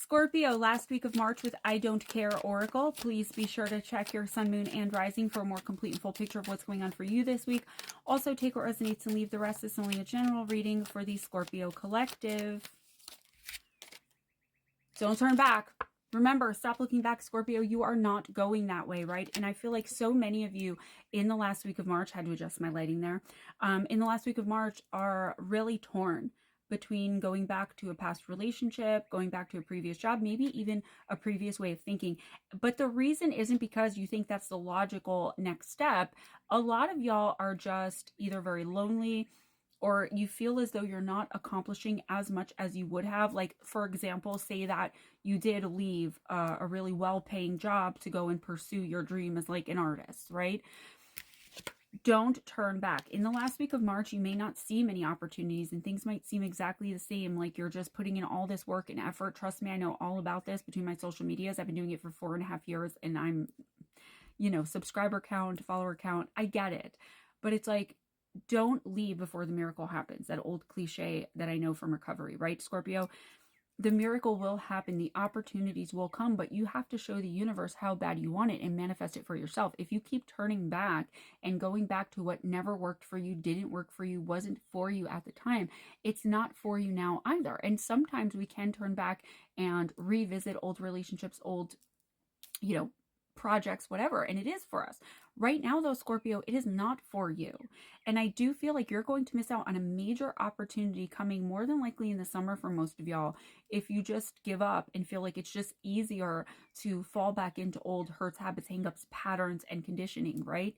Scorpio, last week of March with I Don't Care Oracle. Please be sure to check your sun, moon, and rising for a more complete and full picture of what's going on for you this week. Also, take what resonates and leave the rest. It's only a general reading for the Scorpio collective. Don't turn back. Remember, stop looking back, Scorpio. You are not going that way, right? And I feel like so many of you in the last week of March, had to adjust my lighting there, in the last week of March are really torn between going back to a past relationship, going back to a previous job, maybe even a previous way of thinking. But the reason isn't because you think that's the logical next step. A lot of y'all are just either very lonely, or you feel as though you're not accomplishing as much as you would have. Like, for example, say that you did leave a really well-paying job to go and pursue your dream as like an artist, right? Don't turn back. In the last week of March, you may not see many opportunities and things might seem exactly the same. Like you're just putting in all this work and effort. Trust me, I know all about this between my social medias. I've been doing it for 4.5 years and I'm, you know, subscriber count, follower count. I get it. But it's like, don't leave before the miracle happens. That old cliche that I know from recovery, right, Scorpio? The miracle will happen. The opportunities will come, but you have to show the universe how bad you want it and manifest it for yourself. If you keep turning back and going back to what never worked for you, didn't work for you, wasn't for you at the time, it's not for you now either. And sometimes we can turn back and revisit old relationships, old, you know, projects, whatever, and it is for us. Right now though, Scorpio, it is not for you. And I do feel like you're going to miss out on a major opportunity coming more than likely in the summer for most of y'all if you just give up and feel like it's just easier to fall back into old hurts, habits, hangups, patterns, and conditioning, right?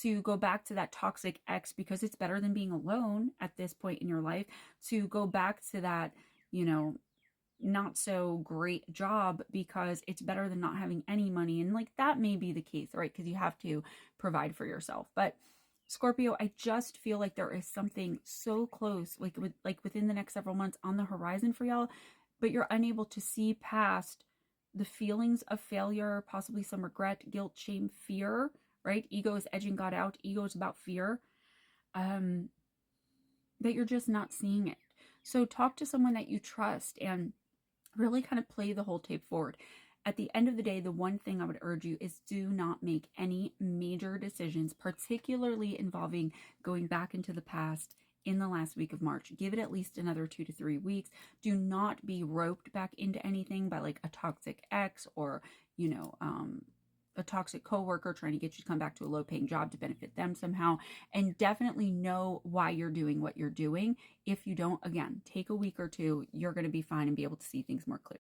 To go back to that toxic ex because it's better than being alone at this point in your life, to go back to that, you know, not so great job because it's better than not having any money. And like that may be the case, right? Because you have to provide for yourself. But Scorpio, I just feel like there is something so close, like within the next several months on the horizon for y'all, but you're unable to see past the feelings of failure, possibly some regret, guilt, shame, fear, right? Ego is edging God out. Ego is about fear. That you're just not seeing it. So talk to someone that you trust and really kind of play the whole tape forward. At the end of the day, the one thing I would urge you is do not make any major decisions, particularly involving going back into the past in the last week of March. Give it at least another 2 to 3 weeks. Do not be roped back into anything by like a toxic ex or, you know, a toxic coworker trying to get you to come back to a low-paying job to benefit them somehow. And definitely know why you're doing what you're doing. If you don't, again, take a week or two, you're going to be fine and be able to see things more clearly.